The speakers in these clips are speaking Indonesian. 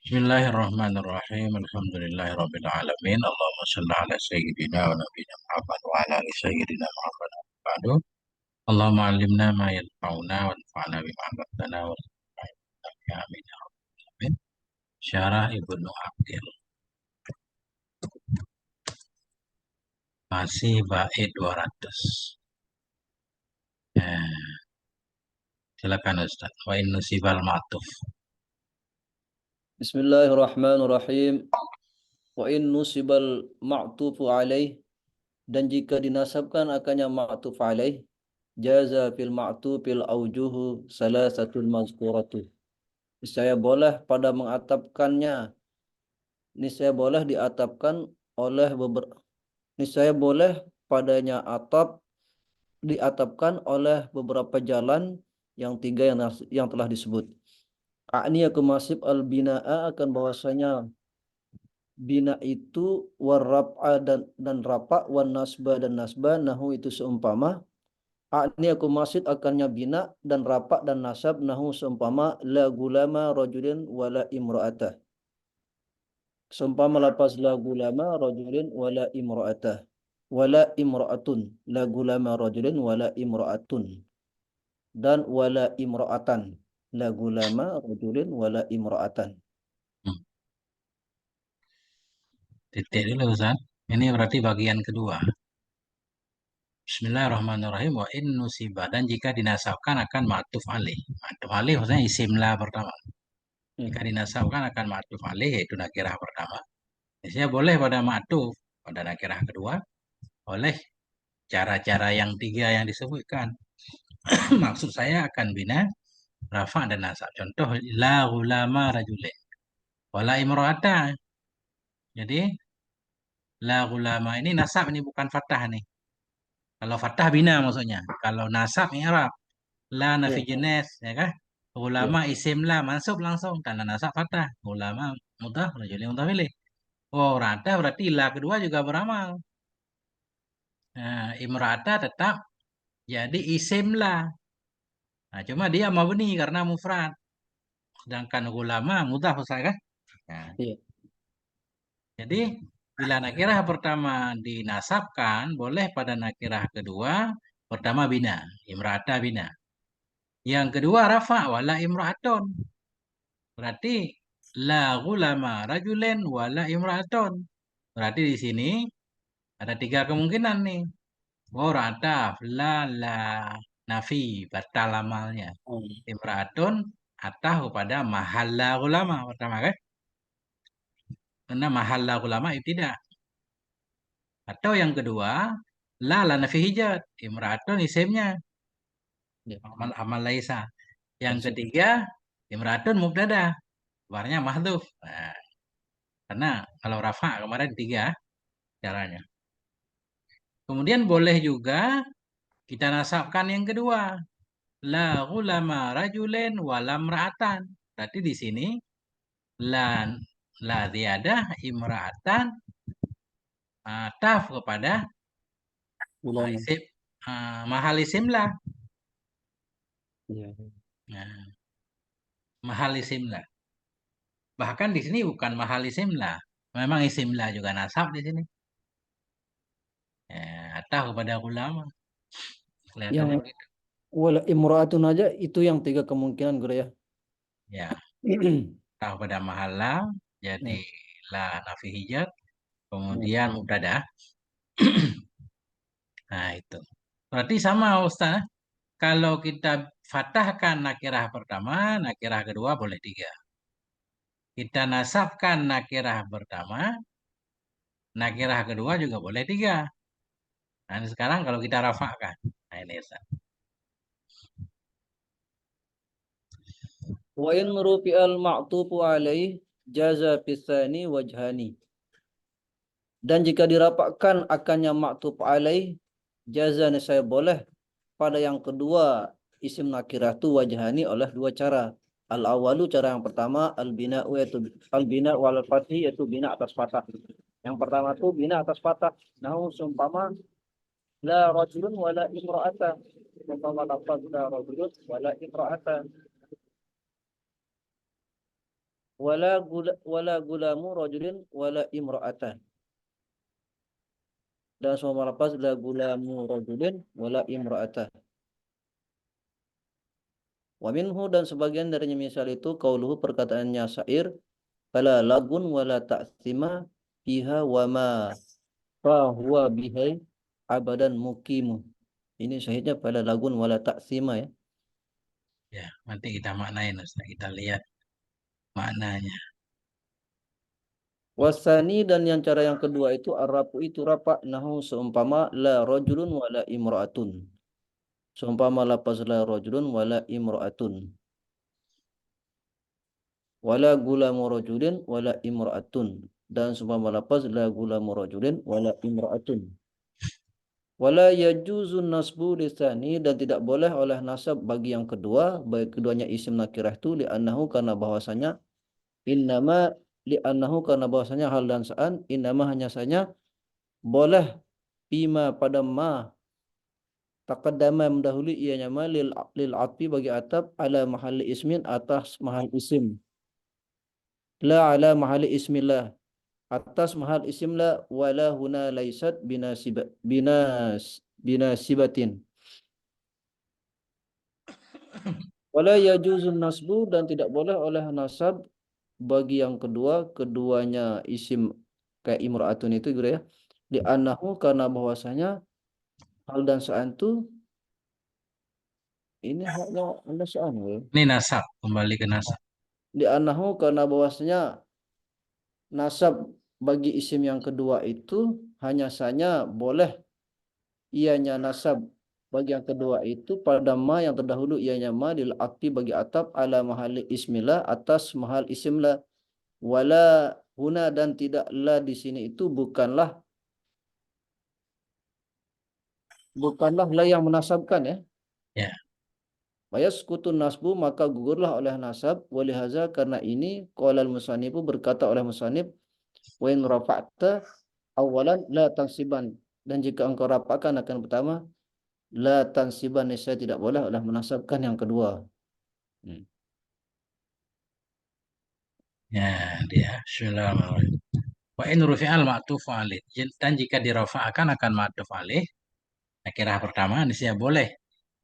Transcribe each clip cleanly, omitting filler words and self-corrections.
Bismillahirrahmanirrahim. Alhamdulillahirabbil alamin. Allahumma shalli ala sayyidina wa nabiyina Muhammad wa ala ali sayyidina Muhammad. Ba'du. Allahumma 'allimna ma yanfa'una wanfa'na bima 'allamtana wa zidna ilma. Amin ya rabbal alamin. Syarah Ibnu Aqil. Masih bait 200. Silakan Ustaz. Wa in nusibal ma'tuf. Bismillahirrahmanirrahim. Wa in nusibal ma'tufu alaih, dan jika dinasabkan akannya ma'tuf alaih, jaza fil ma'tufil aujuhu salasatul mazkuratu. Niscaya boleh pada mengatapkannya, niscaya boleh diatapkan oleh beberapa, niscaya boleh padanya atap diatapkan oleh beberapa jalan yang tiga yang telah disebut. A'ni aku masib al-bina'a, akan bahwasanya bina itu warrab'a dan rapa, wan nasba dan nasba, nahu itu seumpama. Ani aku maksud akannya bina dan rapa dan nasab, nahu seumpama la gulama rajulin wala imra'atah. Seumpama lapas la gulama rajulin wala imra'atah. Wala imra'atun. La gulama rajulin wala imra'atun. Dan wala imra'atan. La gulama rajulin wala imra'atan. Titik dulu Ustaz. Ini berarti bagian kedua. Bismillahirrahmanirrahim. Wa in nusibah, dan jika dinasabkan akan ma'tuf alaih. Ma'tuf alaih maksudnya isim la pertama. Jika dinasabkan akan ma'tuf alaih, yaitu nakirah pertama. Biasanya boleh pada ma'tuf, pada nakirah kedua, oleh cara-cara yang tiga yang disebutkan. Maksud saya akan bina, rafa dan nasab. Contoh, la ulama rajulin. Wala imro'ata. Jadi, la ulama ini nasab, ini bukan fathah nih. Kalau fathah bina maksudnya. Kalau nasab i'rab. La nafi jenis, ya kan? Ulama isim la mansub langsung tanda nasab fathah. Ulama mudhaf rajulin mudhaf ilaih. Oh, rata berarti la kedua juga beramal. Nah, imrata tetap jadi isim la. Nah, cuma dia mabni karena mufrad. Sedangkan ulama mudhaf Ustaz kan? Nah, jadi bila nakirah pertama dinasabkan, boleh pada nakirah kedua pertama bina, imrata bina. Yang kedua rafa wala imra'atun. Berarti la gulama rajulen wala imra'atun. Berarti di sini ada tiga kemungkinan nih. Oh, ataf la nafi batal amalnya. Imra'atun atah kepada mahalla ulama pertama kan? Karena mahalla ulama itu tidak. Atau yang kedua la nafi hijat. Imra'atun isimnya amal laisa. Yang ketiga imra'atun mubtada. Kabarnya mahdhuf. Nah, karena kalau rafa kemarin tiga caranya. Kemudian boleh juga kita nasabkan yang kedua. La ulama rajulen walam ra'atan. Berarti di sini la la ziyadah imra'atan ataf kepada isim mahal isim la. Nah, mahal isim la. Bahkan di sini bukan mahal isim la. Memang isim la juga nasab di sini. Ataf kepada ulama. Kelihatannya Yang begitu. wala imra'atun aja itu yang tiga kemungkinan Guru ya. Ya, ataf kepada mahal la jadi la nafi hijab. Kemudian mubtada. Nah, itu. Berarti sama Ustaz. Kalau kita fathahkan nakirah pertama, nakirah kedua boleh tiga. Kita nasabkan nakirah pertama, nakirah kedua juga boleh tiga. Nah, ini sekarang kalau kita rafa'kan. Nah, ini Ustaz. Wa in rufi'al ma'tufu alaih jaza pisani wajhani. Dan jika dirapatkan akannya ma'tuf alaih, jaza saya boleh pada yang kedua isim nakirah itu wajhani oleh dua cara. Al awalu, cara yang pertama, al bina'u yaitu al bina wal fathi, yaitu bina atas fathah. Yang pertama itu bina atas fathah. Nahu seumpama la rajulun wala imra'atan. Seumpama lafaz la rajulun wala imra'atan. wala gulamu rajulin wala imra'atan. Dan semua lapas la gulamu rajulin wala imra'atan. Wa minhu dan sebagian darinya misal itu qauluhu perkataannya syair fala lagun wala ta'thima fiha wa ma fa huwa bihai abadan muqimu. Ini syahidnya pada lagun wala ta'thima ya. Ya, nanti kita maknain Ustaz. Kita lihat maknanya. Wasani dan yang cara yang kedua itu arapu itu rapak nahu seumpama la rajulun wala imra'atun. Seumpama lafaz la rajulun wala imra'atun. Wala gulamu rajulin wala imra'atun. Dan seumpama lafaz la gulamu rajulin wala imra'atun. Wala yajuzun nasbu lisani dan tidak boleh oleh nasab bagi yang kedua, bagi keduanya isim nakirah itu li'annahu karena bahwasanya innama li'annahu karena bahwasanya hal dan sa'an innama hanya saja boleh bima pada ma taqaddama mendahului ianya ma lil atfi bagi atap ala mahalli ismin atas mahal isim la ala mahalli ismillah atas mahal isim la wala huna laisat binasibatin wala yajuzun nasbu dan tidak boleh oleh nasab bagi yang kedua keduanya isim kayak imra'atun itu gitu ya di anahu karena bahwasanya hal dan sa'an itu ini haknya anda sa'an ya. Ini nasab, kembali ke nasab. Di anahu karena bahwasanya nasab bagi isim yang kedua itu hanya saja boleh ianya nasab bagi yang kedua itu pada ma yang terdahulu ianya ma lil akti bagi atap ala mahali ismillah atas mahal isimlah wala huna dan tidaklah di sini itu bukanlah la yang menasabkan ya. Ya, Wayaskutun nasbu maka gugurlah oleh nasab walihaza karena ini qala al-musannifu berkata oleh musannif wa in rafa'ta awalan la tansiban dan jika engkau rapatkan akan pertama la tansiban saya tidak boleh oleh menasabkan yang kedua. Hmm. ya dia. Bismillahirrahmanirrahim. Wa in rufi'al ma'tuf alih. Dan jika dirafa'akan akan ma'tuf alih, nakirah pertama niscaya boleh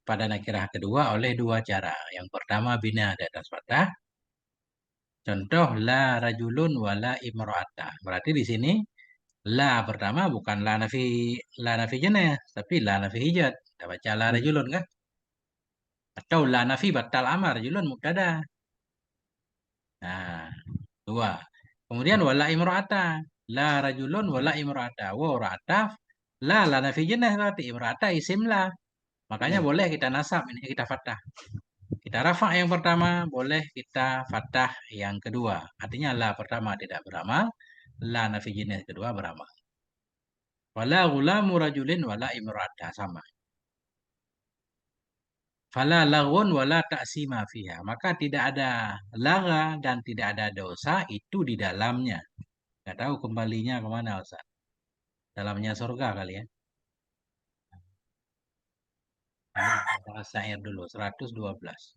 pada nakirah kedua oleh dua cara. Yang pertama bina di atas fathah. Contoh la rajulun wala imro'ata. Berarti di sini la pertama bukan la nafi jenis, tapi la nafi hijat. Kita baca la rajulun kan? Atau la nafi batal amar rajulun mubtada. Nah, dua. Kemudian wala imro'ata. La rajulun wala imro'ata. Wa ra'ata la nafi jenis berarti imro'ata isim la. Makanya Ya. boleh kita nasab, ini kita fathah. Kita rafa yang pertama, boleh kita fathah yang kedua. Artinya la pertama tidak beramal, la nafi jenis kedua beramal. Wala gulamu rajulin wala imra'ata sama. Fala lagun wala ta'sima fiha. Maka tidak ada laga dan tidak ada dosa itu di dalamnya. Nggak tahu kembalinya kemana Ustaz. Dalamnya surga kali ya. Bahasa syair dulu, 112.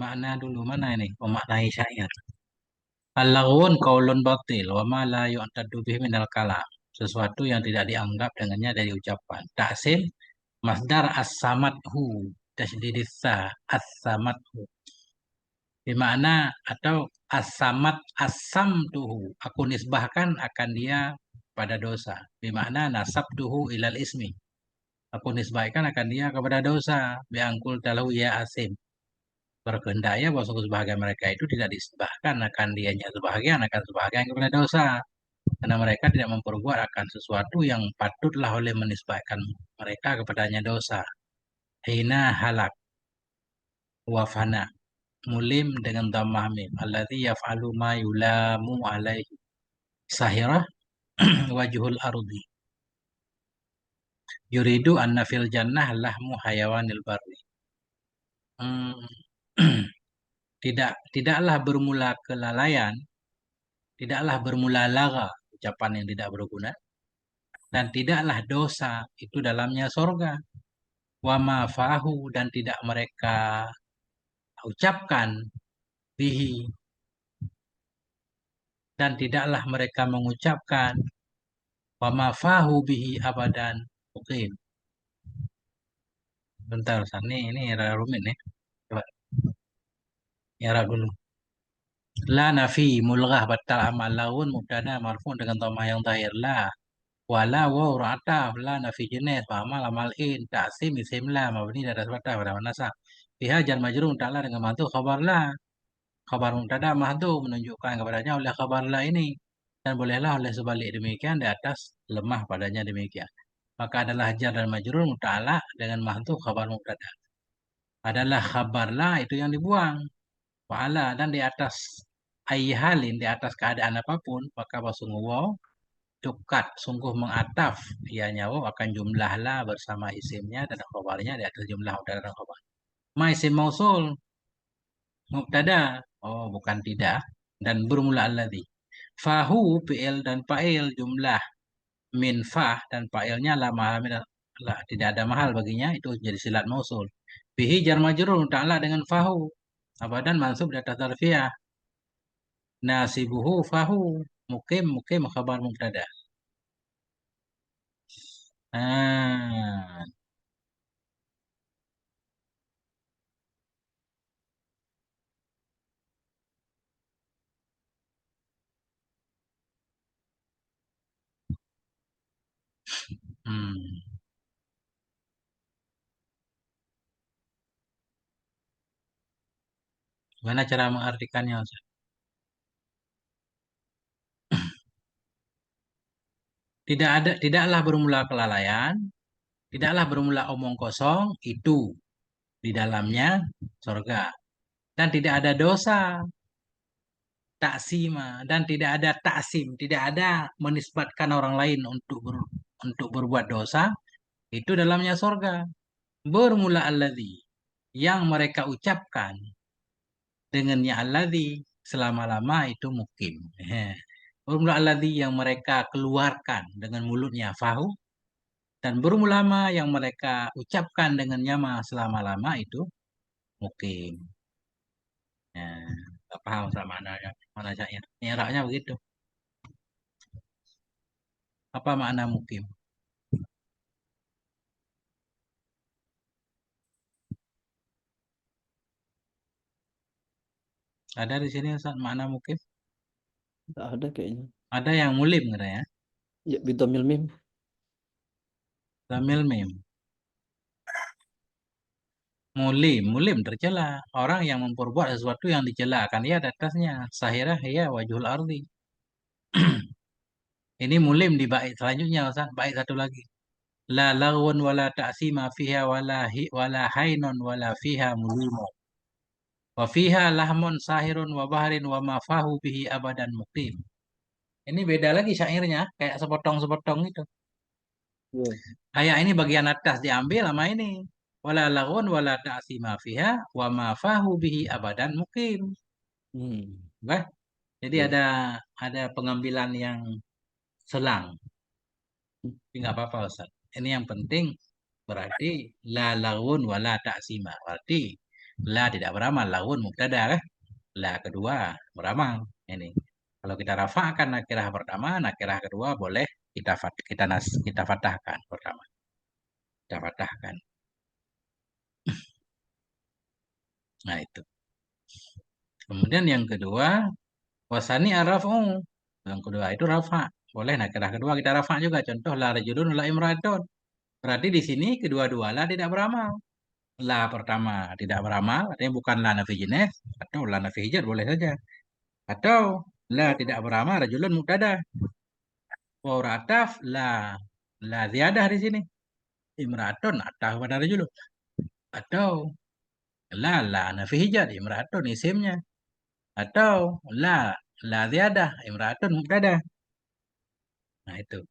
Makna dulu, mana ini? Memaknai syair. Al-laghun qaulun batil wa ma la yu'tadu bihi minal kalam. Sesuatu yang tidak dianggap dengannya dari ucapan. Taksim masdar as-samathu tasydidis sa as-samathu. Bimana atau as-samat as-samtuhu. Aku nisbahkan akan dia pada dosa. Bimana nasabtuhu ilal ismi. Aku nisbahkan akan dia kepada dosa. Biangkul talahu ya asim. Berkehendaknya bahwa sebahagian mereka itu tidak disembahkan akan dianya sebahagian akan sebahagian kepada dosa karena mereka tidak memperbuat akan sesuatu yang patutlah oleh menisbahkan mereka kepadanya dosa. Hina halak wafana mulim dengan dhammah mim alladzi yaf'alu ma yulamu alaihi sahirah wajhul ardi yuridu anna fil jannah lahmu hayawanil barri. Hmm, tidaklah bermula kelalaian, tidaklah bermula lara, ucapan yang tidak berguna, dan tidaklah dosa itu dalamnya sorga. Wa ma fahu, dan tidak mereka ucapkan bihi, dan tidaklah mereka mengucapkan wa ma fahu bihi abadan mukim. Bentar, Ustaz. Ini era rumit nih. Coba era dulu. La nafi mulghah batal amal laun mubtada marfu dengan dhamma yang zahir la. Wala waw ra'ataf la nafi jenis wa amal amal in ta'sim isim la mabni dari fatah pada nasab. Fiha jar majrur ta'ala dengan mantu khabar la. Khabar mubtada mahdhuf menunjukkan kepadanya oleh khabar la ini, dan bolehlah oleh sebalik demikian di atas lemah padanya demikian. Maka adalah jar dan majrur muta'ala dengan mahdhuf khabar mubtada. Adalah khabar la itu yang dibuang. Wa'ala, dan di atas halin, di atas keadaan apapun, maka sungguh waw tukat, sungguh mengataf ianya waw akan jumlah la bersama isimnya dan khabarnya di atas jumlah mubtada dan khabar. Ma isim mausul mubtada, oh bukan tidak, dan bermula alladzi. Fahu fi'il dan fa'il jumlah min fah, dan fa'ilnya la mahal la, tidak ada mahal baginya, itu jadi silat mausul. Bihi jar majrur ta'ala dengan fahu, abadan mansub di atas dzarfiyah. Nasibuhu fahu, mukim mukim khabar mubtada. Ah, hmm. Gimana cara mengartikannya, Ustaz? Tidaklah bermula kelalaian, tidaklah bermula omong kosong, itu di dalamnya sorga. Dan tidak ada dosa, taksima, dan tidak ada taksim, tidak ada menisbatkan orang lain untuk berbuat dosa, itu dalamnya sorga. Bermula alladzi, yang mereka ucapkan dengannya alladzi selama-lama itu mukim. Bermula alladzi, yang mereka keluarkan dengan mulutnya fahu, dan bermulama yang mereka ucapkan dengan nyama selama-lama itu mukim. Nah, nggak paham sama mana saya. Nyerahnya begitu. Apa makna mukim? Ada di sini Ustaz makna mukim? Nggak ada kayaknya. Ada yang mulim katanya. Ya, bidomil mim. Zamil mim. Mulim, mulim tercela. Orang yang memperbuat sesuatu yang dicela akan ia di atasnya. Sahirah ya wajhul ardi. Ini mulim di bait selanjutnya Ustaz. Bait satu lagi. La lagwun wala ta'sima fiha wala hainun wala fiha mulimun. Wa fiha lahmun sahirun wa bahrin wa ma fahu bihi abadan muqim. Ini beda lagi syairnya, kayak sepotong-sepotong itu. Ya. Kayak ini bagian atas diambil sama ini. Wala lagun wala ta'sima fiha wa ma fahu bihi abadan muqim. Hmm. Bah, jadi Ya. ada pengambilan yang selang. Hmm. Tapi nggak apa-apa Ustaz. Ini yang penting berarti la lagun wala ta'sima. Berarti la tidak beramal, lagun mubtada kan? La kedua beramal. Ini. Kalau kita rafa'kan nakirah pertama, nakirah kedua boleh kita fatahkan pertama. Kita fatahkan. Nah, itu. Kemudian yang kedua, wasani araf'u. Yang kedua itu rafa. Boleh nakirah kedua kita rafa juga. Contoh la rajulun la imratun. Berarti di sini kedua-dua la tidak beramal. La pertama tidak beramal, artinya bukan la nafi jenis atau la nafi hijab boleh saja. Atau la tidak beramal rajulun mubtada. Wa ataf la ziyadah di sini. Imratun ataf pada rajulun. Atau la nafi hijab imratun isimnya. Atau la ziyadah imratun mubtada. Nah itu.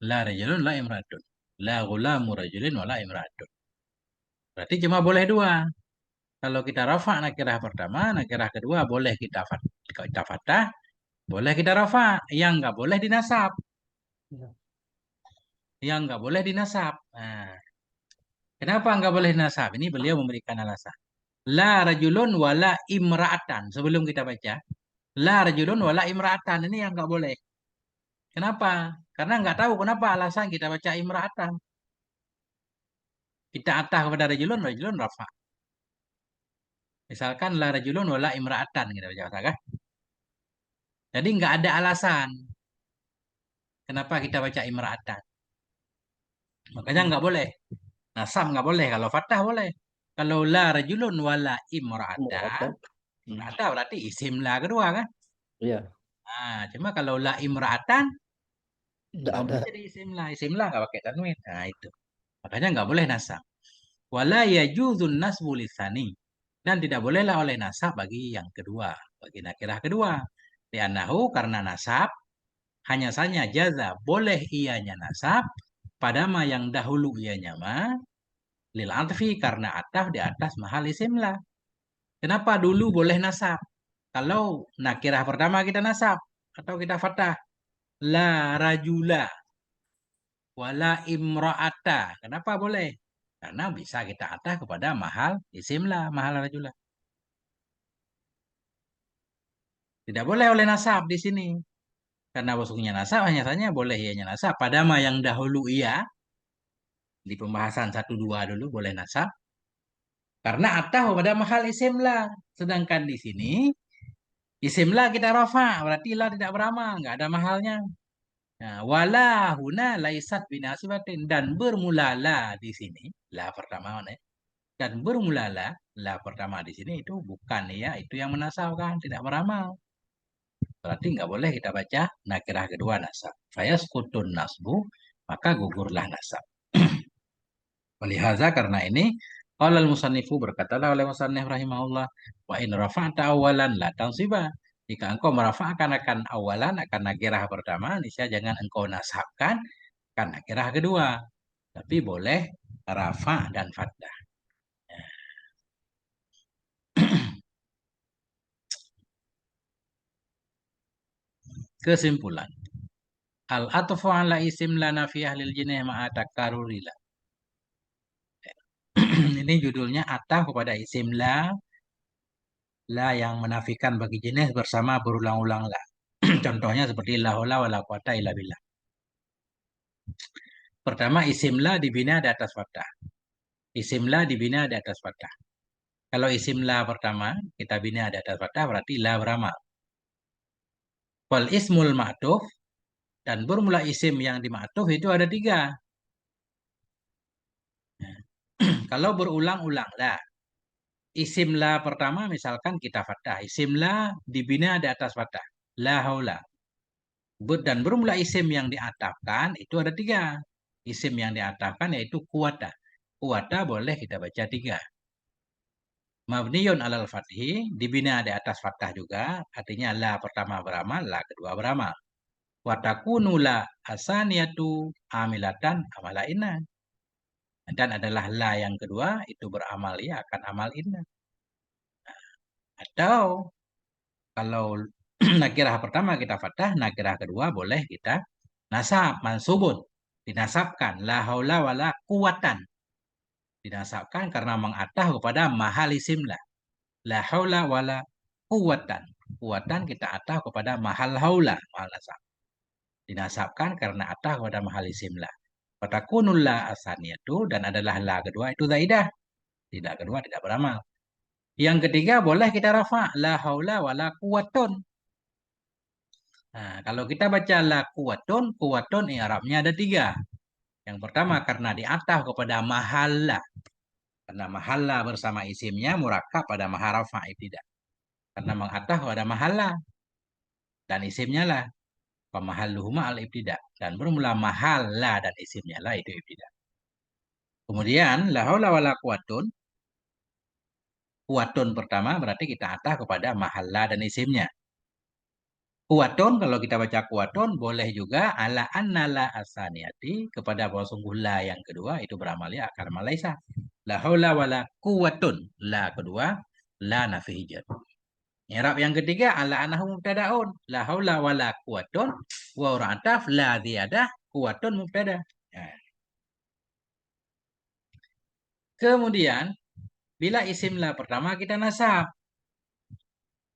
La rajulun la imratun. La ghulamu rajulin wa la imratun. Berarti cuma boleh dua. Kalau kita rafa nakirah pertama, nakirah kedua boleh kita fathah, boleh kita rafa. Yang nggak boleh dinasab. Ya. Yang nggak boleh dinasab. Nah, kenapa nggak boleh dinasab? Ini beliau memberikan alasan. La rajulun wala imra'atan. Sebelum kita baca. La rajulun wala imra'atan. Ini yang nggak boleh. Kenapa? Karena nggak tahu kenapa alasan kita baca imra'atan. Kita atah kepada rajulun, rajulun rafa. Misalkan la rajulun wala imra'atan. Kita baca kan? Jadi nggak ada alasan. Kenapa kita baca imra'atan. Makanya nggak boleh. Nasab nggak boleh. Kalau fathah boleh. Kalau la rajulun wala imra'atan. Imra'atan. Hmm. Imra'atan berarti isim la kedua kan? Iya, Nah, cuma kalau la imra'atan tidak nggak ada. boleh jadi isim la. Isim la nggak pakai tanwin. Nah itu. Makanya nggak boleh nasab. Wala yajuzun nasbu lisani. Dan tidak bolehlah oleh nasab bagi yang kedua. Bagi nakirah kedua. Li'annahu karena nasab. Hanya saja jaza. Boleh ianya nasab. Pada ma yang dahulu ianya ma. Lil atfi karena ataf di atas mahal isim la. Kenapa dulu boleh nasab? Kalau nakirah pertama kita nasab. Atau kita fathah. La rajula. Wala imra'ata. Kenapa boleh? Karena bisa kita atah kepada mahal isim lah, mahal rajula. Tidak boleh oleh nasab di sini. Karena wasungnya nasab hanya saja boleh ianya nasab. Pada ma yang dahulu iya. Di pembahasan 1-2 dulu boleh nasab. Karena atah kepada mahal isim lah. Sedangkan di sini isim lah kita rafa. Berarti lah tidak beramal. Nggak ada mahalnya. Nah, wala huna laisat binasibatin. Dan bermulala di sini. Lah pertama mana? Dan bermulalah lah pertama di sini itu bukan ya itu yang menasabkan tidak beramal. Berarti nggak boleh kita baca nakirah kedua nasab. Fayaskutun nasbu maka gugurlah nasab. Walihaza karena ini qala al-musannifu berkatalah oleh musannif rahimahullah wa in rafa'ta awalan la tansiba. Jika engkau merafa'kan akan awalan akan nakirah pertama, niscaya jangan engkau nasabkan akan nakirah kedua. Tapi boleh rafa dan fathah. Kesimpulan. Al-atfu ala isim lana fi ahlil jinih ma'a takarurila. Ini judulnya ataf kepada isim la yang menafikan bagi jenis bersama berulang-ulang la. Contohnya seperti la haula wala quwata illa billah. Pertama isim la dibina di atas fathah. Isim la dibina di atas fathah. Kalau isim la pertama kita bina di atas fathah berarti la beramal. Wal ismul ma'tuf dan bermula isim yang dima'tuf itu ada 3. Kalau berulang-ulang la. Isim la pertama misalkan kita fathah. Isim la dibina di atas fathah. La haula. Dan bermula isim yang diatafkan itu ada 3. Isim yang diatafkan yaitu kuwata. Kuwata boleh kita baca 3. Mabniyun alal fathi dibina di atas fathah juga. Artinya la pertama beramal, la kedua beramal. Watakunu la asaniyatu amilatan amala inna. Dan adalah la yang kedua itu beramal ya akan amal inna. Atau kalau nakirah pertama kita fathah, nakirah kedua boleh kita nasab, mansubun. Dinasabkan. La haula wala kuwatan. Dinasabkan karena mengatah kepada mahal isim la. La haula wala kuwatan. Kuwatan kita atah kepada mahal haula. Mahal nasab. Dinasabkan karena atah kepada mahal isim la. Fatakunul la asaniyatu dan adalah la kedua itu zaidah. Tidak kedua tidak beramal. Yang ketiga boleh kita rafa. La haula wala kuwatun. Nah, kalau kita baca la kuwatun i'rabnya ada 3. Yang pertama karena diataf kepada mahalla. Karena mahalla bersama isimnya murakab pada maharafa tidak. Karena mengataf kepada mahalla dan isimnya lah. Pemahalluhuma al ibtida dan bermula mahalla dan isimnya lah itu ibtida. Kemudian la haula wala quwatun. Kuwatun pertama berarti kita ataf kepada mahalla dan isimnya. Kuwatun kalau kita baca kuwatun boleh juga ala anna la asaniyati kepada bahwa sungguh la yang kedua itu beramalnya akar malaisa. La haula wala quwwatun. La kedua, la nafi hijab. I'rab yang ketiga ala anahu mubtadaun. La haula wala quwwatun wa ataf la ziyadah quwwatun mubtada. Nah, kemudian bila isim la pertama kita nasab.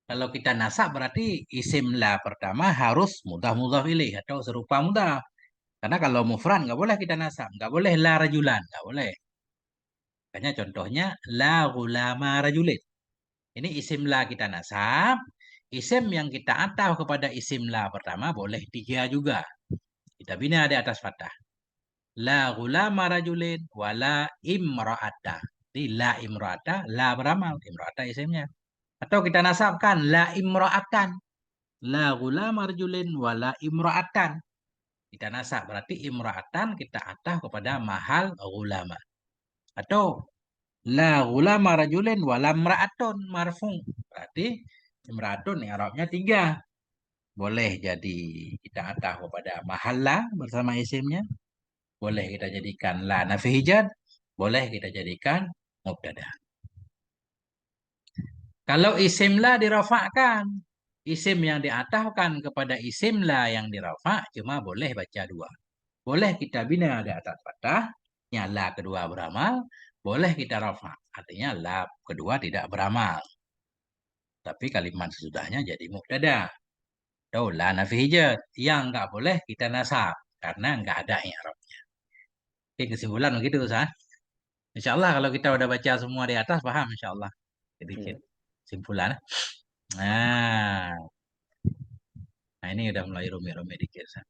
Kalau kita nasab berarti isim la pertama harus mudhaf ilaih atau serupa mudhaf. Karena kalau mufrad nggak boleh kita nasab, nggak boleh la rajulan, nggak boleh. Makanya contohnya la ghulama rajulin. Ini isim la kita nasab, isim yang kita ataf kepada isim la pertama boleh tiga juga. Kita bina di atas fathah. La ghulama rajulin wala imra'ata. Jadi la imra'ata, la beramal, imra'ata isimnya. Atau kita nasabkan la imra'atan. La ghulama rajulin wala imra'atan. Kita nasab berarti imra'atan kita ataf kepada mahal ghulama. Atau la ghulama rajulin wala imra'atun marfu. Berarti imra'atun i'rabnya tiga. Boleh jadi kita ataf kepada mahalla bersama isimnya. Boleh kita jadikan la nafi hijab. Boleh kita jadikan mubtada. Kalau isim la dirafa'kan. Isim yang diatafkan kepada isim la yang dirafa' cuma boleh baca dua. Boleh kita bina di atas fathah, la kedua beramal. Boleh kita rafa', artinya la kedua tidak beramal. Tapi kalimat sesudahnya jadi mubtada. Atau la nafi hijab. Yang nggak boleh kita nasab. Karena nggak ada i'rabnya. Oke, kesimpulan begitu, Ustaz. Insya Allah kalau kita udah baca semua di atas, paham insya Allah. Sedikit Ya. simpulan. Nah, nah ini udah mulai rumit-rumit dikit, Ustaz.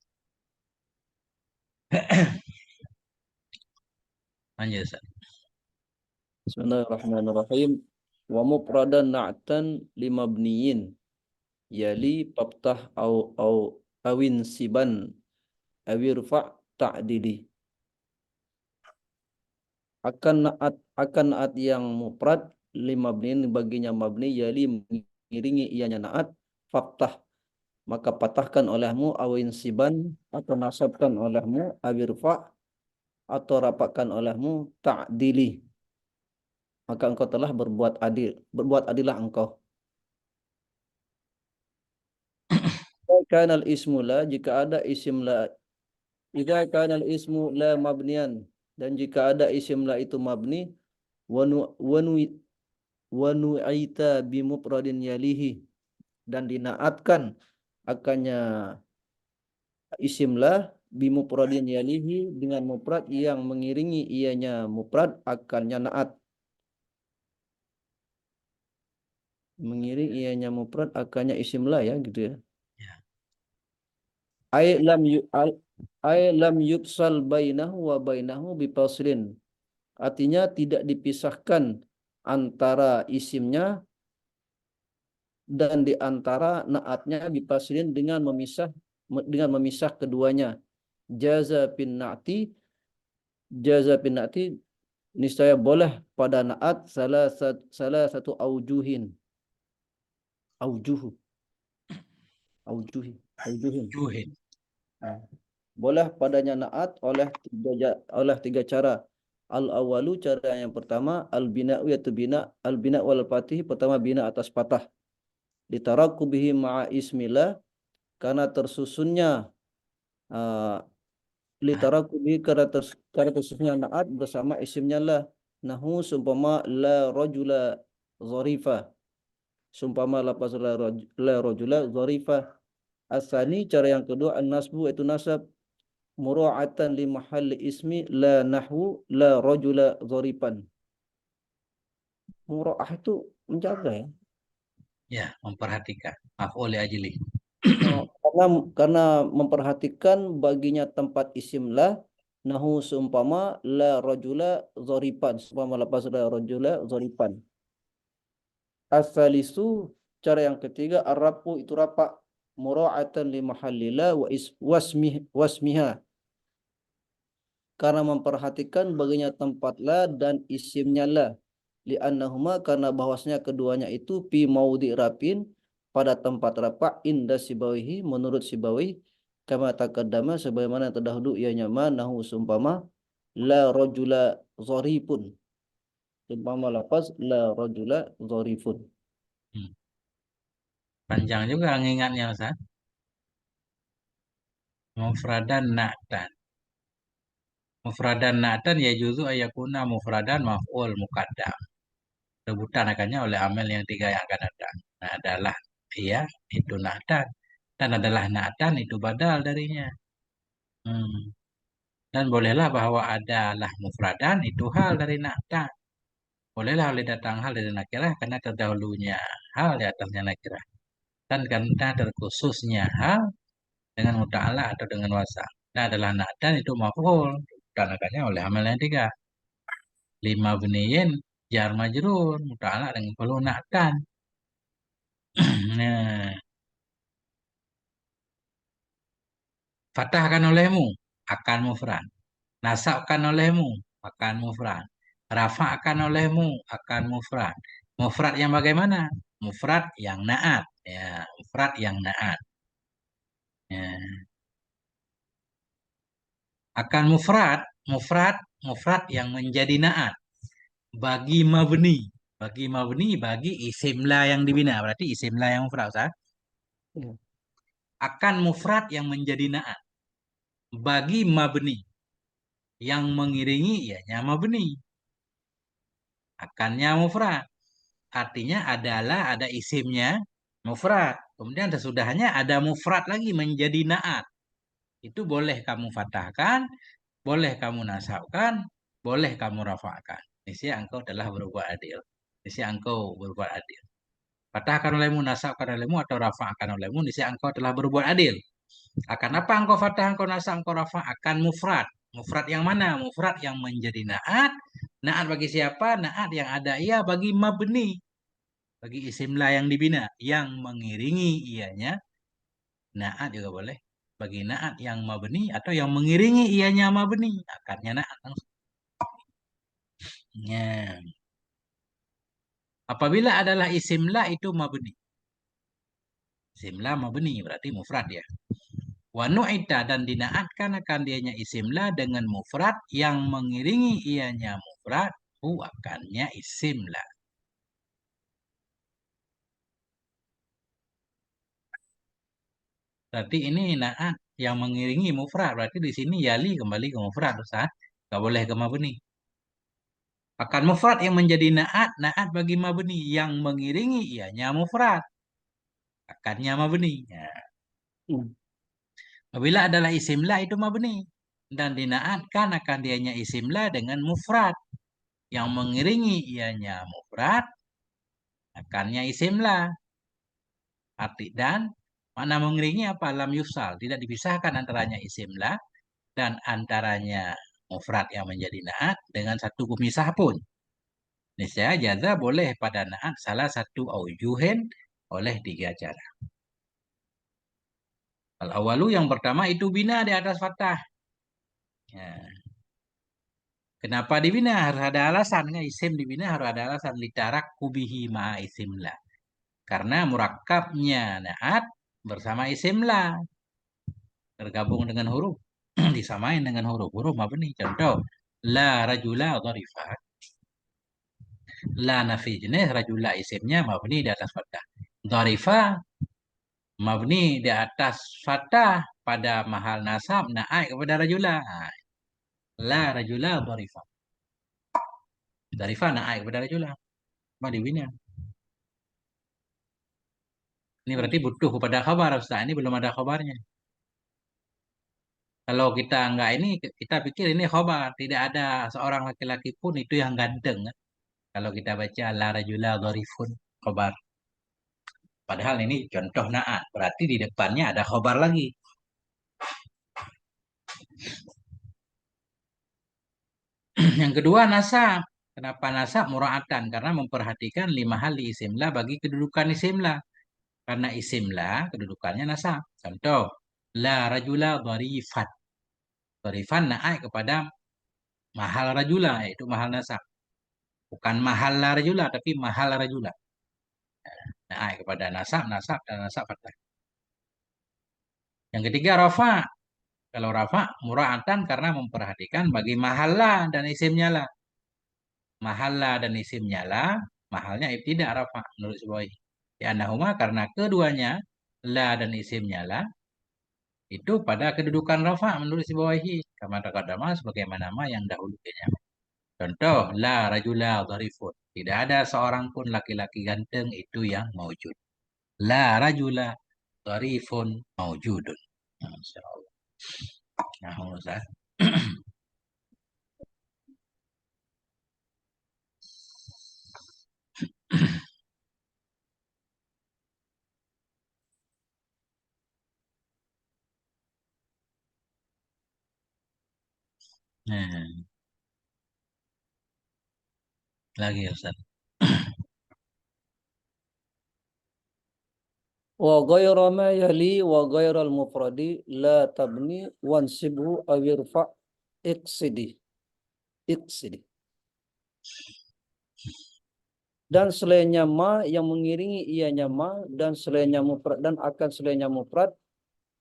Lanjut, Ustaz. Bismillahirrahmanirrahim. Wa mufradan na'tan limabniyin yali paftah au awin siban awirfa ta'dili. Akan naat yang mufrad limabniyin baginya mabni yali mengiringi ianya naat faktah maka patahkan olehmu awin siban atau nasabkan olehmu awirfa atau rapatkan olehmu ta'dili maka engkau telah berbuat adillah engkau. Kanal ismu la jika ada isim la jika kanal ismu la mabnian dan jika ada isim la itu mabni wanu wanu wanu'ita bi mufradin yalihi dan dinaatkan akannya isim la bi mufradin yalihi dengan mufrad yang mengiringi ianya mufrad akannya naat mengiring ianya mufrad akannya isim la ya gitu ya. Ya. Ay lam yufsal bainahu wa bainahu bifaslin. Artinya tidak dipisahkan antara isimnya dan di antara naatnya bifaslin dengan memisah keduanya. Jaza bin na'ti niscaya boleh pada naat salah satu aujuhin. Aujuhu. Aujuhin. Juhin. Nah, boleh padanya naat oleh tiga cara. Al-awalu cara yang pertama al-bina'u yaitu al-bina' wal fatih pertama bina atas patah. Ditarakubihi ma'a ismillah karena tersusunnya uh, litarakubihi karena tersusunnya naat bersama isimnya lah. Nahu sumpama la rajula zarifa. Sumpama lafaz la rajula zarifa. Asani cara yang kedua an-nasbu itu nasab mura'atan li mahalli ismi la nahwu la rajula zaripan. Mura'ah itu menjaga ya. Ya, memperhatikan. Maf'ul li ajli. Karena memperhatikan baginya tempat isim la nahu seumpama la rajula zaripan. Seumpama lafaz la rajula zaripan. Asalisu cara yang ketiga arrafu itu rapak mura'atan li mahallila wasmiha karena memperhatikan baginya tempat la dan isimnya la li'annahuma karena bahwasanya keduanya itu fi maudi rapin pada tempat rapak inda sibawihi menurut sibawi kama taqaddama sebagaimana terdahulu ianya nahu sumpama la rajula zaripun Umpama lafaz la rajula dharifun. Hmm. Panjang juga ngingatnya Ustaz. Mufradan na'tan. Mufradan na'tan ya juzu ayakuna mufradan maf'ul muqaddam. Rebutan akannya oleh amil yang tiga yang akan datang. Nah, adalah iya itu na'tan. Dan adalah na'tan itu badal darinya. Hmm. Dan bolehlah bahwa adalah mufradan itu hal dari na'tan. Bolehlah oleh datang hal dari nakirah karena terdahulunya hal di atasnya nakirah. Dan karena terkhususnya hal dengan muta'ala atau dengan wasa. Nah, adalah na'tan itu maf'ul. Dan akannya oleh amil yang tiga. Lima beniyin jar majrur muta'ala dengan perlu na'tan. Nah, fatahkan olehmu akan mufrad. Nasabkan olehmu akan mufrad. Rafa'kan olehmu akan mufrad. Mufrad yang bagaimana? Mufrad yang naat. Ya, mufrad yang naat. Ya. Akan mufrad yang menjadi naat. Bagi mabni. Bagi isimla yang dibina. Berarti isimla yang mufrad, Ustaz. Ya. Akan mufrad yang menjadi naat. Bagi mabni. Yang mengiringi ianya mabni. Akannya mufrad. Artinya adalah ada isimnya mufrad. Kemudian sesudahnya ada mufrad lagi menjadi naat. Itu boleh kamu fatahkan, boleh kamu nasabkan, boleh kamu rafa'kan. Niscaya engkau telah berbuat adil. Niscaya engkau berbuat adil. Fatahkan olehmu, nasabkan olehmu, atau rafa'kan olehmu, niscaya engkau telah berbuat adil. Akan apa engkau fatah, engkau nasab, engkau rafa? Akan mufrad. Mufrad yang mana? Mufrad yang menjadi naat. Naat bagi siapa? Naat yang ada ia bagi mabni. Bagi isimlah yang dibina. Yang mengiringi ianya. Naat juga boleh. Bagi naat yang mabni atau yang mengiringi ianya mabni. Akarnya naat langsung. Ya. Apabila adalah isimlah itu mabni. Isimlah mabni berarti mufrad ya. Wa nu'ita dan dinaatkan akan dianya isimlah dengan mufrad yang mengiringi ianya mufrad hu akannya isimlah. Berarti ini naat yang mengiringi mufrad. Berarti di sini yali kembali ke mufrad Ustaz. Gak boleh ke mabni. Akan mufrad yang menjadi naat, naat bagi mabni yang mengiringi ianya mufrad. Akannya mabni. Ya. Hmm. Apabila adalah isimlah itu mabni dan dinaatkan akan dianya isimlah dengan mufrad yang mengiringi ianya mufrad akannya isimlah. Arti dan makna mengiringi apa? Lam yusal. Tidak dipisahkan antaranya isimlah dan antaranya mufrad yang menjadi naat dengan satu pemisah pun. Niscaya jaza boleh pada naat salah satu aujuhin oleh tiga cara. Al-awalu yang pertama itu bina di atas fathah. Ya. Kenapa dibina? Harus ada alasan. Isim dibina harus ada alasan. Litarak kubihi ma isimlah. Karena murakabnya naat bersama isimlah. Tergabung dengan huruf. Disamain dengan huruf-huruf mabni. Contoh. La rajula dharifat. La nafi jenis rajula isimnya mabni di atas fathah. Dharifa mabni di atas fathah pada mahal nasab naik kepada rajula. La rajula dharifa. Dharifa naik kepada rajula. Madibina. Ini berarti butuh kepada khabar Ustaz. Ini belum ada khabarnya. Kalau kita enggak ini, kita pikir ini khobar. Tidak ada seorang laki-laki pun itu yang ganteng. Kan? Kalau kita baca la rajula dharifun khobar. Padahal ini contoh naat. Berarti di depannya ada khobar lagi. Yang kedua nasab. Kenapa nasab mura'atan? Karena memperhatikan lima hal di isimlah bagi kedudukan isimlah. Karena isimlah kedudukannya nasab. Contoh. La rajula dharifat. Dharifan naik kepada mahal rajula. Yaitu mahal nasab. Bukan mahal la rajula, tapi mahal rajula. Nah, kepada nasab, nasab, dan nasab fathah. Yang ketiga rafa. Kalau rafa mura'atan karena memperhatikan bagi mahalla dan isimnya lah. mahalla dan isimnya la, mahalnya ibtidak rafa menurut Sibawahi. Ya annahuma karena keduanya la dan isimnya la itu pada kedudukan rafa menurut Sibawahi. Kama taqaddama sebagaimana yang dahulu. Contoh, la rajula dharifun. Tidak ada seorang pun laki-laki ganteng itu yang maujud. La rajula dharifun maujudun. Masya Allah. Nah, Ustaz. Nah, lagi Ustaz. Wa ghayra ma yali wa ghayra al-mufradi la tabni wansibhu aw irfa iqsidi. Iqsidi. Dan selainnya ma yang mengiringi ianya ma dan selainnya mufrad dan akan selainnya mufrad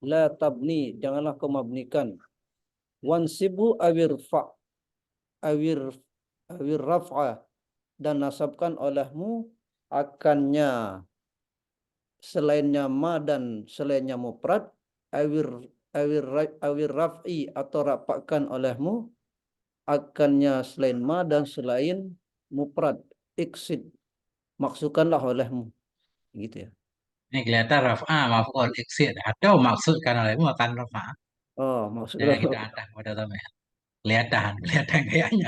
la tabni janganlah kau mabnikan. Wansibhu awirfa awir awir raf'a dan nasabkan olehmu akannya selainnya ma dan selainnya mufrad awir awir raf'i atau rapakkan olehmu akannya selain ma dan selain mufrad iksid maksudkanlah olehmu gitu ya. Ini kelihatan raf'a maf'ul iksid atau maksudkan olehmu akan raf'a. Oh Dan maksudnya kita atas pada tambahan. Kelihatan, kelihatan kayaknya.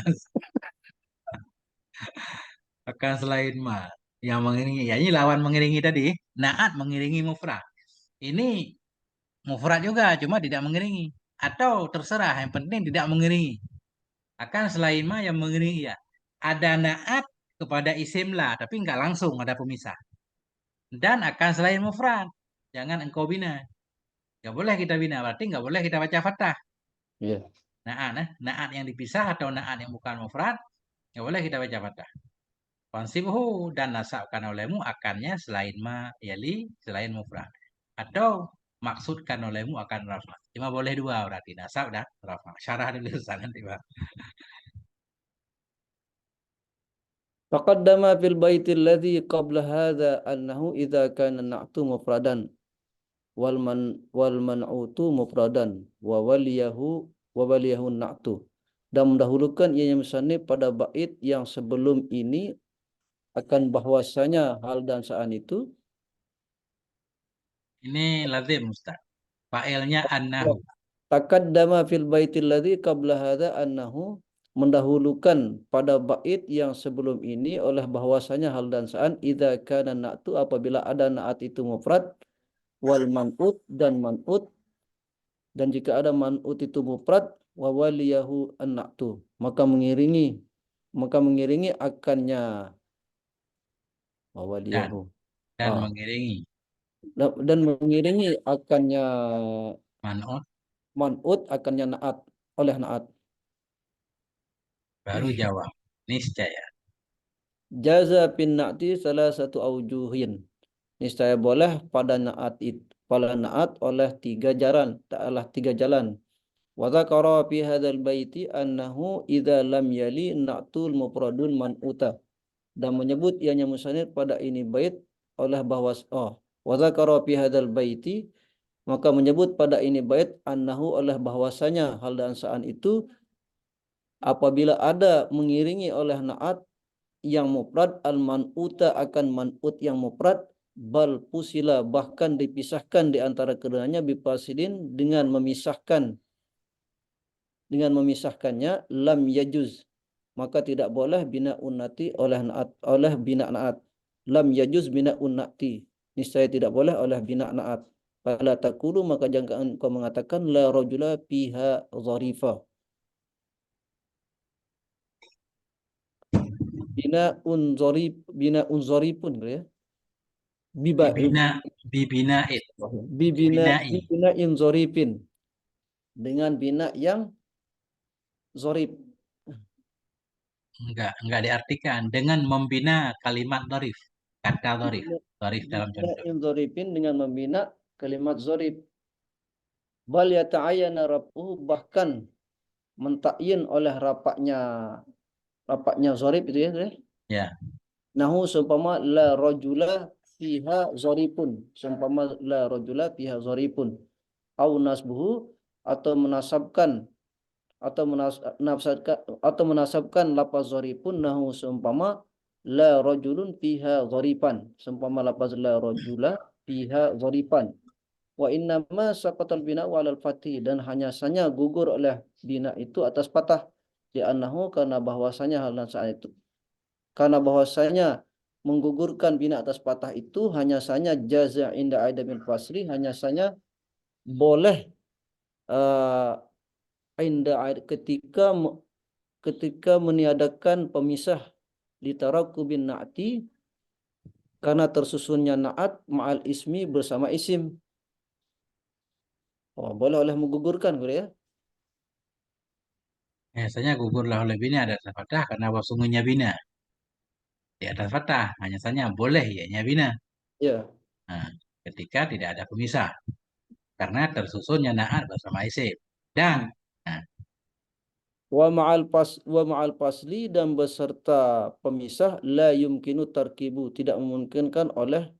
Akan selain ma yang mengiringi, ya ini lawan mengiringi tadi. Naat mengiringi mufrad. Ini mufrad juga, cuma tidak mengiringi. Atau terserah, yang penting tidak mengiringi. Akan selain ma yang mengiringi ya. Ada naat kepada isim lah, tapi nggak langsung ada pemisah. Dan akan selain mufrad. Jangan engkau bina. Nggak boleh kita bina, berarti nggak boleh kita baca fathah. iya. Naat yang dipisah atau naat yang bukan mufrad, nggak boleh kita baca fathah. Fansibhu dan nasabkan olehmu akannya selain ma yali selain mufrad. Atau maksudkan olehmu akan rafa. Cuma boleh dua berarti nasab dan rafa. Syarah dulu Ustaz, nanti Pak. Taqaddama fil baiti alladhi qabla hadha annahu idza kana na'tu mufradan wal man'utu mufradan wa waliyahu na'tu. Dan mendahulukan ianya musannif pada bait yang sebelum ini akan bahwasanya hal dan sa'an itu Ini lazim Ustaz. Fa'ilnya annahu. taqaddama fil baiti alladhi qabla hadha annahu mendahulukan pada bait yang sebelum ini oleh bahwasanya hal dan sa'an idza kana na'tu apabila ada na'at itu mufrad wal man'ut dan man'ut dan jika ada man'ut itu mufrad wa waliyahu an-na'tu maka mengiringi akannya wa Dan waliyahu dan ah mengiringi dan mengiringi akannya man'ut man'ut akannya na'at oleh na'at baru jawab. Niscaya. jaza bin na'ti salah satu aujuhin niscaya boleh pada na'at oleh tiga jalan. Wa dzakara fi hadzal baiti annahu idza lam yali na'tul mufradul man'uta dan menyebut ianya musannif pada ini bait oleh bahwa wa dzakara fi hadzal baiti maka menyebut pada ini bait annahu oleh bahwasanya hal dan sa'an itu apabila ada mengiringi oleh na'at yang mufrad al man'uta akan man'ut yang mufrad bal pusila bahkan dipisahkan di antara keduanya bipasidin dengan memisahkannya lam yajuz maka tidak boleh bina unnati oleh bina naat lam yajuz bina unnati niscaya tidak boleh oleh bina naat fala taqulu maka jangan kau mengatakan la rajula fiha dharifa bina unzori pun ya biba Bibina bibina'id. Bibina'i. bibina inzoripin dengan bina yang zorib Enggak diartikan dengan membina kalimat dharif. Kata dharif. bina, Dharif dalam bina contoh. inzoripin dengan membina kalimat zorib bal yata'ayyana rab'uhu bahkan mentakyin oleh rapaknya lapaknya zorib itu ya. Ya. Nahu seumpama la rajula fiha zoripun. Seumpama la rajula fiha zoripun. Au nasbuhu atau menasabkan atau menasabkan lafaz zoripun nahu seumpama la rajulun fiha zoripan. Seumpama lafaz la rajula fiha zoripan. Wa innama saqatal bina'u 'alal fathi dan hanya saja gugur oleh bina itu atas patah. Li'annahu karena bahwasanya menggugurkan bina atas patah itu hanya saja jaza inda adamil fasli hanya saja boleh uh, ketika meniadakan pemisah litarakubin na'ti karena tersusunnya naat ma'al ismi bersama isim. Oh, boleh oleh menggugurkan gitu ya. Biasanya gugurlah oleh bina ada atas fathah karena wasungguhnya bina. Di atas fathah hanya saja boleh ya bina. Ya. Nah, ketika tidak ada pemisah. Karena tersusunnya naat bersama isim. Dan, nah, Wa ma'al fasli dan beserta pemisah la yumkinu tarkibu tidak memungkinkan oleh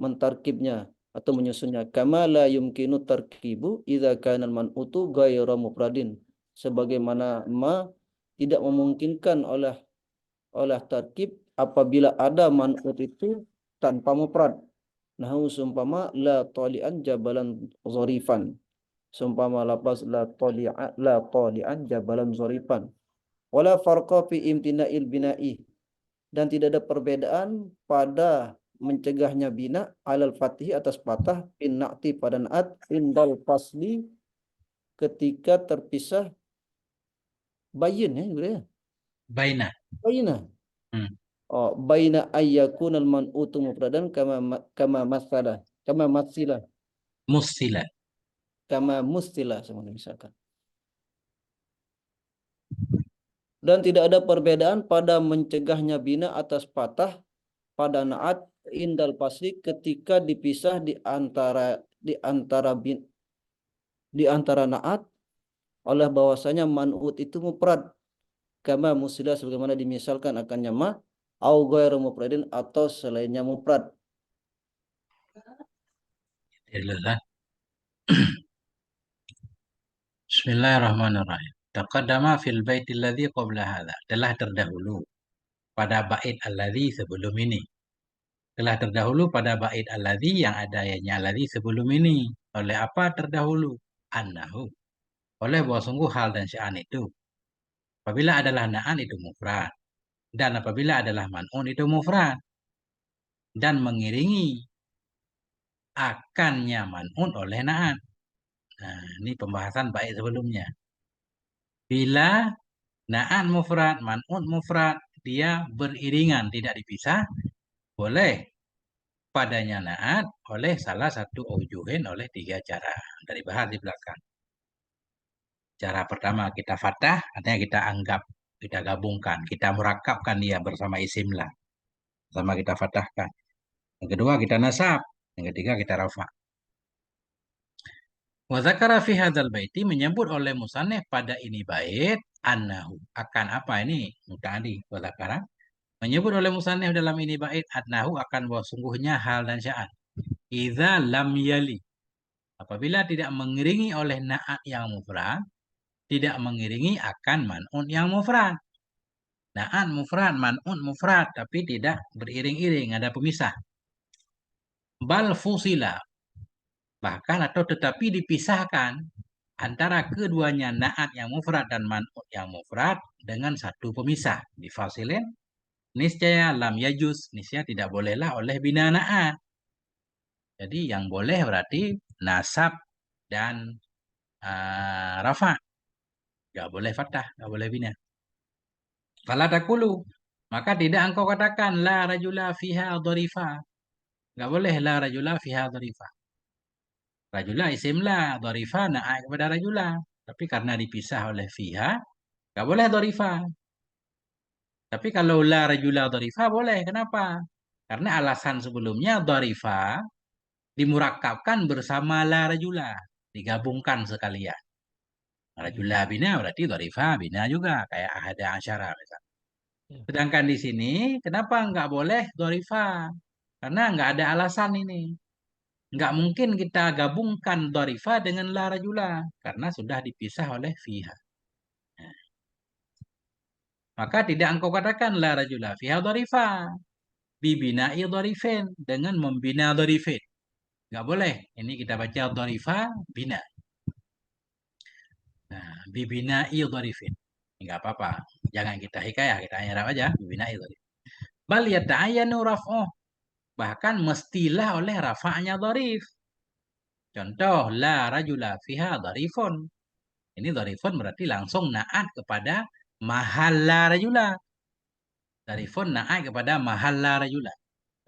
mentarkibnya atau menyusunnya kama la yumkinu tarkibu idza kana al-man'utu ghairu mufradin sebagaimana tidak memungkinkan oleh tarkib apabila ada man'ut itu tanpa mufrad. Nahu sumpama la tali'an jabalan zarifan. Sumpama lafaz la tali'an jabalan zarifan. Wala farqa fi imtina'il bina'i dan tidak ada perbedaan pada mencegahnya bina alal fatih atas patah in na'ti pada naat indal fasli ketika terpisah bayin ya gitu ya. baina. Bayina. Hmm. Oh, baina ayyakun al man'utu mufradan kama masala kama masila Musila. kama mustila semuanya misalkan. Dan tidak ada perbedaan pada mencegahnya bina atas patah pada naat indal fasli ketika dipisah di antara naat oleh bahwasanya man'ut itu mufrad kama musila sebagaimana dimisalkan akannya ma au ghairu mufradin atau selainnya mufrad. Itulah. Bismillahirrahmanirrahim. Taqaddama fil baitil ladzi qabla hadza. Telah terdahulu pada bait alladzi sebelum ini. Telah terdahulu pada bait alladzi yang ada ayatnya alladzi sebelum ini. Oleh apa terdahulu? Annahu. Oleh bahwa sungguh hal dan sya'an itu. Apabila adalah na'an itu mufrad. Dan apabila adalah man'un itu mufrad. Dan mengiringi akannya man'un oleh na'an. Nah, ini pembahasan bait sebelumnya. Bila na'an mufrad, man'un mufrad, dia beriringan, tidak dipisah, boleh padanya na'at oleh salah satu aujuhin oleh tiga cara. Dari bahas di belakang. Cara pertama kita fathah, artinya kita anggap, kita gabungkan, kita murakabkan dia bersama isim lah. Sama kita fathahkan. Yang kedua kita nasab, yang ketiga kita rafa. Wa dzakara fi hadzal baiti menyebut oleh musannif pada ini bait annahu akan apa ini muta'addi wa dzakara menyebut oleh musannif dalam ini bait annahu akan bahwa sungguhnya hal dan sya'an idza lam yali apabila tidak mengiringi oleh na'at yang mufrad tidak mengiringi akan man'un yang mufrad. Na'at mufrad, man'un mufrad tapi tidak beriring-iring, ada pemisah. Bal fusila bahkan atau tetapi dipisahkan antara keduanya na'at yang mufrad dan man'ut yang mufrad dengan satu pemisah. Difasilin, niscaya lam yajuz, niscaya tidak bolehlah oleh bina na'at. Jadi yang boleh berarti nasab dan rafa. Gak boleh fathah, gak boleh bina. Fala takulu, maka tidak engkau katakan la rajula fiha dharifa. Gak boleh la rajula fiha dharifa. Rajula isim la, dharifa na'at kepada rajula. Tapi karena dipisah oleh fiha, gak boleh dharifa. Tapi kalau la rajula dharifa boleh. Kenapa? Karena alasan sebelumnya dharifa dimurakabkan bersama la rajula. Digabungkan sekalian. Rajula bina berarti dharifa bina juga. Kayak ahada asyara misalnya. Ya. Sedangkan di sini, kenapa nggak boleh dhorifa? Karena nggak ada alasan ini. Nggak mungkin kita gabungkan dhorifa dengan la rajula. Karena sudah dipisah oleh fiha. Maka tidak engkau katakan la rajula fiha dhorifa. Bibina'i dhorifin. Dengan membina dhorifin. Nggak boleh. Ini kita baca dhorifa, bina. Nah, bibina'i dhorifin. Nggak apa-apa. Jangan kita hikayah. Kita nyerap aja. Bibina'i dhorifin. Bal yata'ayanu raf'uh. Bahkan mestilah oleh rafa'nya dharif. Contoh, la rajula fiha dharifun. Ini dharifun berarti langsung naat kepada mahal la rajula. Dharifun naat kepada mahal la rajula.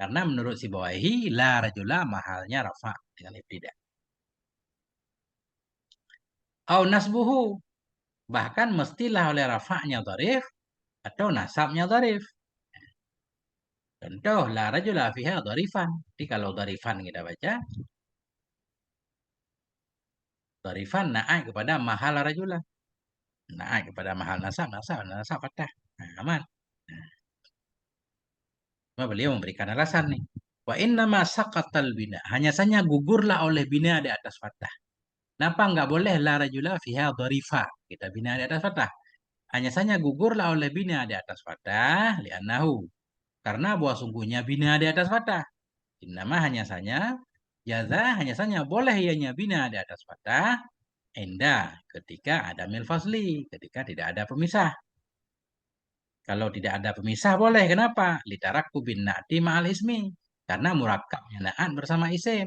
Karena menurut si Bawahi, la rajula mahalnya rafa' dengan ibtidah. Au nasbuhu. Bahkan mestilah oleh rafa'nya dharif atau nasabnya dharif. Contoh, la rajula fiha dharifan. Jadi kalau dharifan kita baca, dharifan naat kepada mahal rajula. Naat kepada mahal nasab fathah. Nah, aman. Nah, beliau memberikan alasan nih. Wa inna ma saqatal bina. Hanya saja gugurlah oleh bina di atas fathah. Kenapa nggak boleh la rajula fiha dharifa? Kita bina di atas fathah. Hanya saja gugurlah oleh bina di atas fathah li'annahu. Karena bahwa sungguhnya bina di atas fathah. Innama hanya saja jaza hanya saja boleh ianya bina di atas fathah enda ketika ada mil fasli, ketika tidak ada pemisah. Kalau tidak ada pemisah boleh. Kenapa? Litarakku bin na'ti ma'al ismi. Karena murakkabnya na'at bersama isim.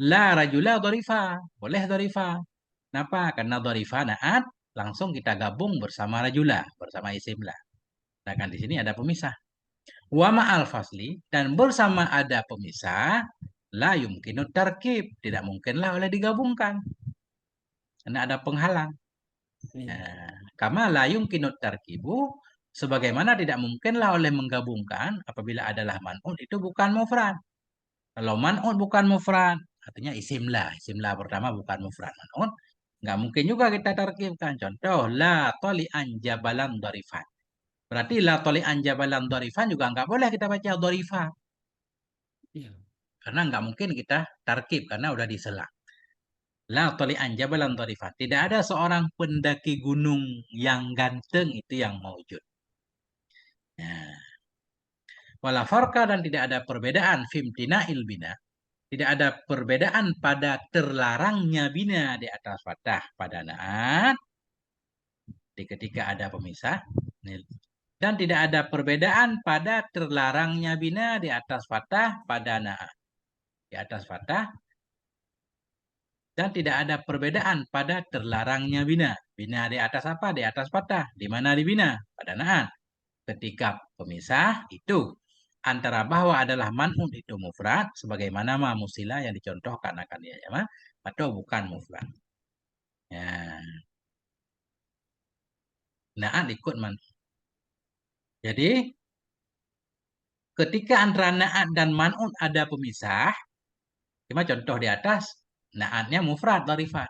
La rajula dharifa. Boleh dharifa. Kenapa? Karena dharifa na'at langsung kita gabung bersama rajula. Bersama isim lah. Nah kan di sini ada pemisah. Wa ma'al fasli. Dan bersama ada pemisah. La yumkinut tarkib. Tidak mungkinlah oleh digabungkan. Karena ada penghalang. Iya. Nah, kama la yumkinut tarkibu sebagaimana tidak mungkinlah oleh menggabungkan apabila adalah man'ut itu bukan mufrad. Kalau man'ut bukan mufrad, artinya isim lah. Isim lah pertama bukan mufrad man'ut. Nggak mungkin juga kita tarkibkan. Contoh, la toli'an jabalan dharifan. Berarti la toli'an jabalan dharifan juga nggak boleh kita baca dharifa. Iya. Karena nggak mungkin kita tarkib, karena udah disela. La toli'an jabalan dharifan. Tidak ada seorang pendaki gunung yang ganteng itu yang maujud. Nah, wala farqa dan tidak ada perbedaan fimtina ilbina. Tidak ada perbedaan pada terlarangnya bina di atas fathah pada naat di ketika ada pemisah. Dan tidak ada perbedaan pada terlarangnya bina di atas fathah pada naat. Di atas fathah. Dan tidak ada perbedaan pada terlarangnya bina. Bina di atas apa? Di atas fathah. Di mana dibina? Pada naat. Ketika pemisah itu antara bahwa adalah man'ut itu mufrad sebagaimana ma musila yang dicontohkan akan dia ya atau bukan mufrad. Ya. Naat ikut man. Jadi ketika antara naat dan man'ut ada pemisah, cuma contoh di atas naatnya mufrad dharifat.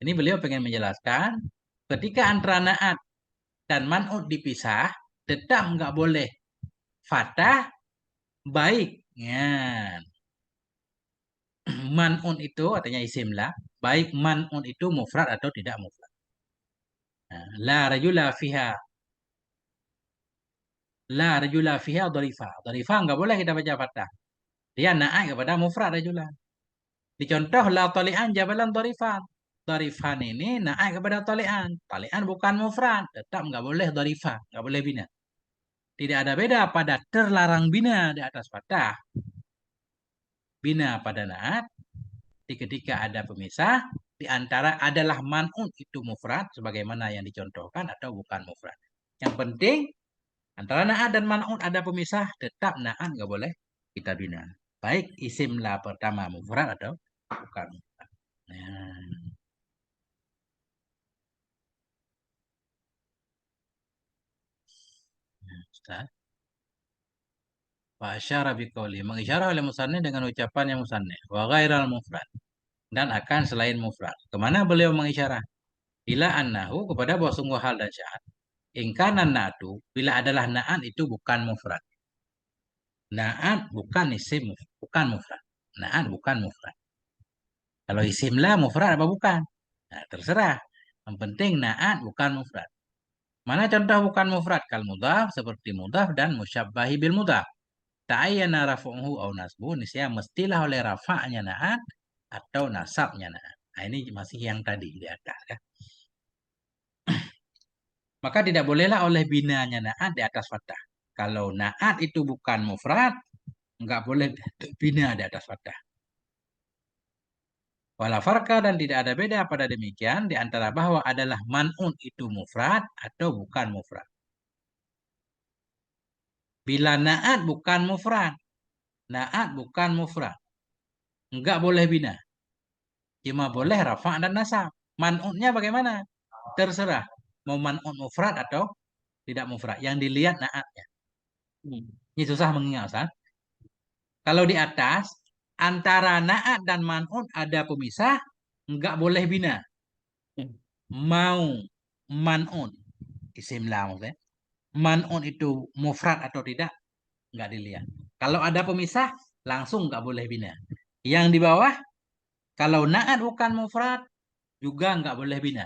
Ini beliau pengen menjelaskan ketika antara naat dan man'ut dipisah tetap nggak boleh fathah baik. Ya. Man'un itu artinya isim lah. Baik man'un itu mufrad atau tidak mufrad. Nah, la rajula fiha. La rajula fiha dharifa. Dharifa nggak boleh kita baca fathah. Dia naik kepada mufrad rajula. Dicontoh la tali'an jabalan dharifan. Dharifan ini naik kepada tali'an. Tali'an bukan mufrad. Tetap nggak boleh dharifa. Nggak boleh bina. Tidak ada beda pada terlarang bina di atas fathah. Bina pada naat ketika ada pemisah di antara adalah man'ut itu mufrad sebagaimana yang dicontohkan atau bukan mufrad. Yang penting antara na'at dan man'ut ada pemisah tetap na'at nggak boleh kita bina. Baik isim la pertama mufrad atau bukan mufrad. Nah, Ustaz. Wa asyara biqauli mengisyarah oleh musannif dengan ucapan yang musannif wa ghairal mufrad dan akan selain mufrad. Kemana beliau mengisyarah? Ila annahu kepada bahwa sungguh hal dan syarat. Ingkanan na'tu, bila adalah na'at itu bukan mufrad. Na'at bukan isim, bukan mufrad. Na'at bukan mufrad. Kalau isim lah mufrad apa bukan? Nah, terserah. Yang penting na'at bukan mufrad. Mana contoh bukan mufrad? Kal mudhaf seperti mudhaf dan musyabbahi bil mudhaf. Ta'ayyana raf'uhu au nasbu, niscaya mestilah oleh rafa'nya na'at atau nasabnya na'at. Nah, ini masih yang tadi di atas ya. Maka tidak bolehlah oleh binanya na'at di atas fathah. Kalau na'at itu bukan mufrad, enggak boleh bina di atas fathah. Wala farqa dan tidak ada beda pada demikian di antara bahwa adalah man'un itu mufrad atau bukan mufrad. Bila na'at bukan mufrad, na'at bukan mufrad, enggak boleh bina. Cuma boleh rafa' dan nasab. Man'unnya bagaimana? Terserah. Mau man'un mufrad atau tidak mufrad. Yang dilihat na'atnya. Ini susah mengingat, Ustaz. Kalau di atas, antara na'at dan man'un ada pemisah, enggak boleh bina. Mau man'un, isim la maksudnya. Man'un itu mufrad atau tidak, enggak dilihat. Kalau ada pemisah, langsung enggak boleh bina. Yang di bawah, kalau na'at bukan mufrad, juga enggak boleh bina.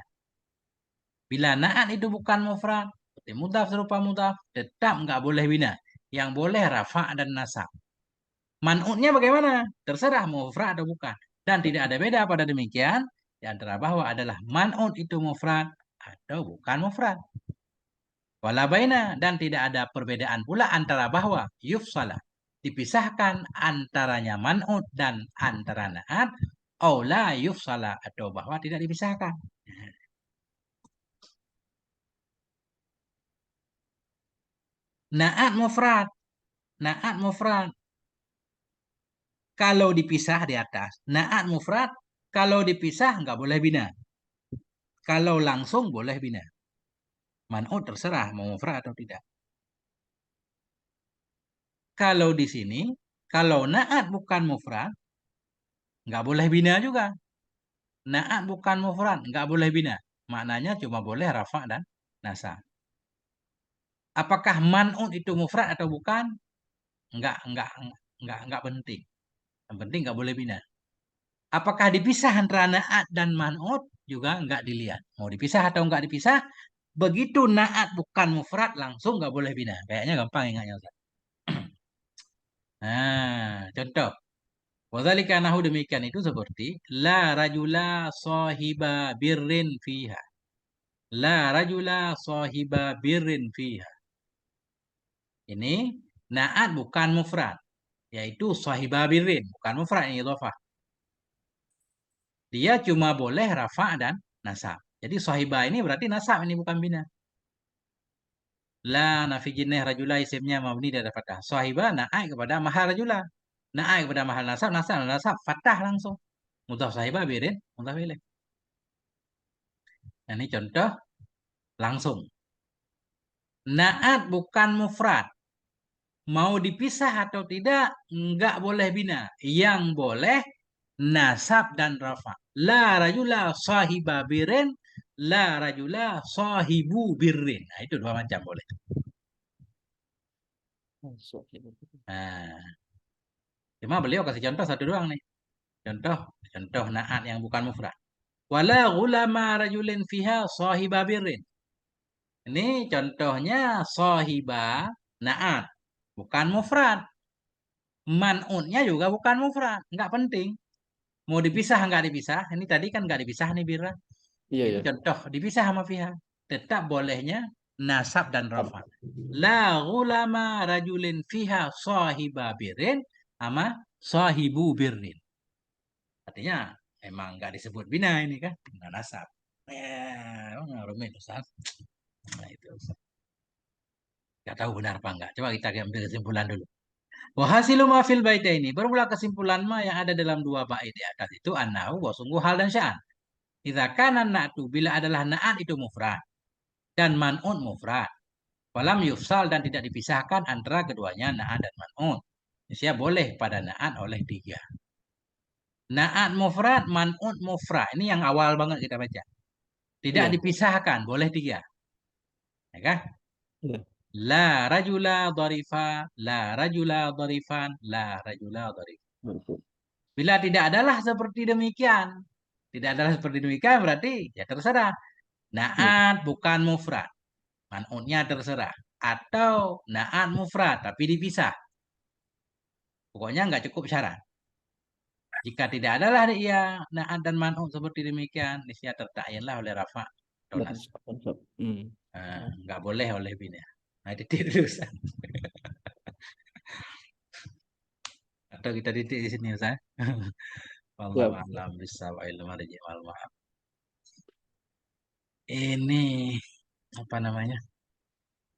Bila na'at itu bukan mufrad, seperti mudhaf serupa mudhaf, tetap enggak boleh bina. Yang boleh rafa' dan nasab. Man'utnya bagaimana? Terserah mau mufrad atau bukan. Dan tidak ada beda pada demikian di antara bahwa adalah man'ut itu mufrad atau bukan mufrad. Wala baina dan tidak ada perbedaan pula antara bahwa yufsala dipisahkan antaranya man'ut dan antara na'at au la yufsala atau bahwa tidak dipisahkan. Na'at mufrad. Na'at mufrad. Kalau dipisah di atas. Na'at mufrad. Kalau dipisah nggak boleh bina. Kalau langsung boleh bina. Man'ut terserah mau mufrad atau tidak. Kalau di sini, kalau na'at bukan mufrad, nggak boleh bina juga. Na'at bukan mufrad, nggak boleh bina. Maknanya cuma boleh rafa' dan nasab. Apakah man'ut itu mufrad atau bukan? Nggak penting. Yang penting nggak boleh bina. Apakah dipisah antara na'at dan man'ut? Juga nggak dilihat. Mau dipisah atau nggak dipisah? Begitu na'at bukan mufrad, langsung nggak boleh bina. Kayaknya gampang ingatnya, Ustaz. Nah, contoh. Wadzalika nahu demikian itu seperti la rajula sahiba birrin fiha. La rajula sahiba birrin fiha. Ini na'at bukan mufrad, yaitu sahiba birrin, bukan mufrad ini idhofah. Dia cuma boleh rafa' dan nasab. Jadi sahiba ini berarti nasab, ini bukan bina. La nafi jinnah rajula isimnya mabni dari fathah. Sahiba na'at kepada mahal rajula. Na'at kepada mahal nasab, nasab fathah langsung. Mudhaf sahiba birin, mudhaf ilaih. Nah, ini contoh langsung. Na'at bukan mufrad. Mau dipisah atau tidak, enggak boleh bina. Yang boleh nasab dan rafa. La rajula sahiba birin, la rajula sahibu birrin. Nah, itu dua macam boleh. Nah, cuma beliau kasih contoh satu doang nih. Contoh na'at yang bukan mufrad. Wala ghulama rajulin fiha sahiba birrin. Ini contohnya sahiba na'at, bukan mufrad. Man'unnya juga bukan mufrad, nggak penting. Mau dipisah nggak dipisah? Ini tadi kan nggak dipisah nih Bira. Iya, Ini iya. contoh dipisah sama fiha. Tetap bolehnya nasab dan rafa. La ghulama rajulin fiha sahiba birrin sama sahibu birrin. Artinya emang nggak disebut bina ini kan, nggak nasab. Emang rumit Ustaz. Nah itu Ustaz. Nggak tahu benar apa enggak. Coba kita ambil kesimpulan dulu. Wahasilu ma fil ini. Bermula kesimpulan ma yang ada dalam dua bait di atas itu annahu wa sungguh hal dan sya'an. Idza kana na'tu bila adalah na'at itu mufrad dan man'un mufrad. Walam yufsal dan tidak dipisahkan antara keduanya na'at dan man'un. Saya boleh pada na'at oleh tiga. Na'at mufrad, man'un mufrad. Ini yang awal banget kita baca. Tidak Iya. dipisahkan, boleh tiga. Ya kan? Ya. La rajula dharifa, la rajula dharifan, la rajula dharif. Betul. Bila tidak adalah seperti demikian, tidak adalah seperti demikian berarti ya terserah. Ya. Naat bukan mufrad, man'utnya terserah. Atau naat mufrad tapi dipisah. Pokoknya nggak cukup syarat. Jika tidak adalah dia naat dan man'ut seperti demikian, niscaya tertakyinlah oleh rafa atau Nah, nasab. Nggak boleh oleh bina. Nah, titik dulu Ustaz. Atau kita titik di sini Ustaz. Wallahu Ya. a'lam bishawab. Ini apa namanya?